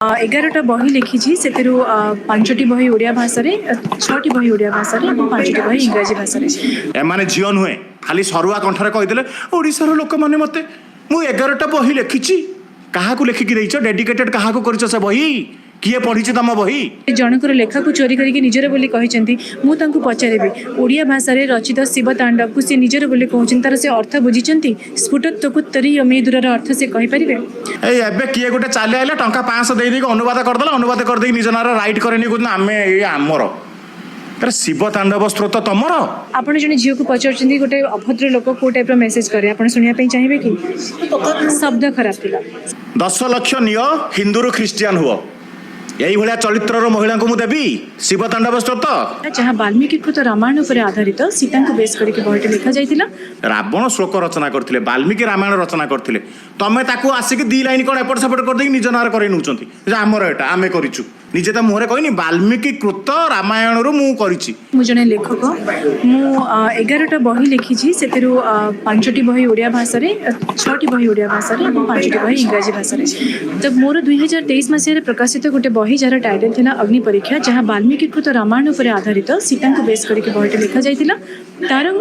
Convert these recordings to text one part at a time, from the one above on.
एगारटा बही लिखी से 5टी बही ओडिया भाषा 6टी बही ओडिया भाषा 5टी बही इंग्राजी भाषा एमाने झील नुहे खाली सरुआ कंठरे कहीदेले ओडिशार लोक मैंने मत मु 11टा बही लिखी क्या लिखिकी देच डेडिकेटेड क्या कर बही किए पढ़ी तुम बही जनकर लेखा को चोरी करके निजर बोली कहते मुझे पचारि ओडिया भाषा रचित शिव तांडव को सी निजर बोली कहते तार से अर्थ बुझी स्फुटोत्तरी मेदुर अर्थ से कहीपर एबे किए गोटे चली आइला टंका 500 दे अनुवाद करदेला अनुवाद करदे निज नार राइट करे आम आमर तर शिव तांडव स्रोत तमर आपण जने झील को पचार गोटे अभद्र लोक को टाइप मेसेज करे आपण सुनिया चाहिए कि शब्द खराब थिला 10 लाख नियो हिंदू ख्रीस्टियन हुआ यही भाया चरित्र महिला को देवी शिव तांडव स्रोत जहाँ वाल्मीकि कृत रामायण पर आधारित सीता को बेस करके बहटे लिखा जाइतिला रावण श्लोक रचना करथिले वाल्मीकि रामायण रचना करथिले तमे ताकू आसिक दी लाइन कोन एपट सेपट कर देकी निज नार करे नउचंती जे हमर एटा आमे करिचु निजे त मोहरे कहनी वाल्मीकि कृत रामायण रु मु करिछि मु जने लेखक मु 11टा बही लिखी से 5टी बही ओडिया भाषा 6टी बही ओडिया भाषा 5टी बही इंग्राजी भाषा तो मोर 2023 मसीह प्रकाशित गोटे बही जार टाइटल थिला अग्नि परीक्षा जहाँ वाल्मीकि कृत रामायण पर आधारित सीता को बेस करके बहटे लिखा जाइतिला तार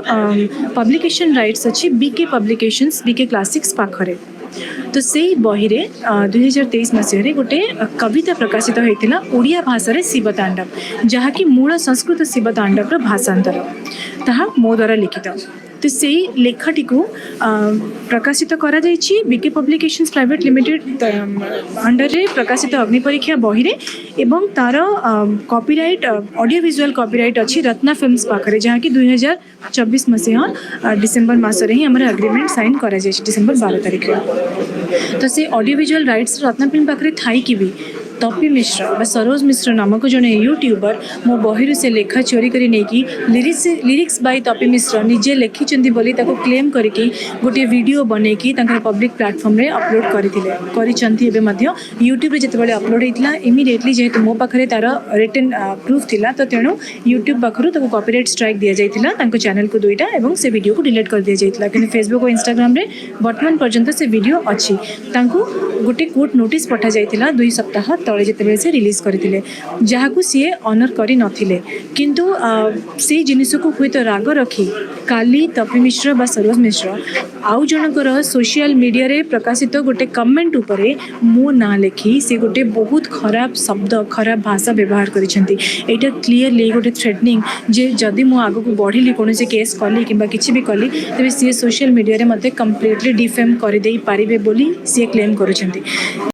पब्लिकेशन राइट्स अच्छी बीके पब्लिकेशंस बीके क्लासिक्स पाखरे तो से बही रे 2023 मसीह गोटे कविता प्रकाशित होता ओडिया भाषा शिव तांडव जहाँकि मूल संस्कृत शिव तांडव भाषांतर ताहा मो द्वारा लिखित तो से लेखाटी को प्रकाशित करा जाइछि BK publications private limited under रे प्रकाशित अग्नि परीक्षा बही रे एवं तार कॉपीराइट ऑडियो विजुअल कॉपीराइट अच्छी रत्ना फिल्म्स पाखरे जहाँ कि 2024 मसीहा डिसेम्बर मसरे ही आम एग्रीमेंट साइन करा जाइछि डिसेम्बर 12 तारिख तो से audio visual rights Ratna film पाखरे थाई कि भी तपी मिश्र सरोज मिश्र नामक जड़े यूट्यूबर मो बही से लेखा चोरी कर लिरिक्स बाय तपी मिश्र निजे लिखिं बोली क्लेम करके गोटे वीडियो बनईकी पब्लिक प्लेटफॉर्म रे अपलोड करते यूट्यूब रे जिते अपलोड होता इमिडिएटली जेहेतु मो पाखे तार रिटन प्रूफ थिला तो तेणु यूट्यूब पाखर कॉपीराइट स्ट्राइक दि जाता चैनल को 2टा और से वीडियो को डिलीट कर दि जाता कि फेसबुक और इंस्टाग्राम रे वर्तमान पर्यंत से वीडियो अच्छी गोटे कोर्ट नोटिस पठा जाइतिला 2 सप्ताह तले जिते से रिलीज करते जहाँ सी ऑनर कर नथिले किंतु से जिनिस को हुए तो राग रखी काली तपी मिश्र बा सरोज मिश्र आउ जनकर सोशल मीडिया रे प्रकाशित गोटे कमेंट उपरे मो ना लिखी से गोटे बहुत खराब शब्द खराब भाषा व्यवहार करिसेंती एटा क्लियरली गोटे थ्रेटनिंग जे जदि मो आगो को बढ़िली कौन से केस कली कि किसी भी कली तेज सी सोशल मीडिया रे मते कंप्लीटली डिफेम कर दे पारिबे बोली सी क्लेम करुछंती।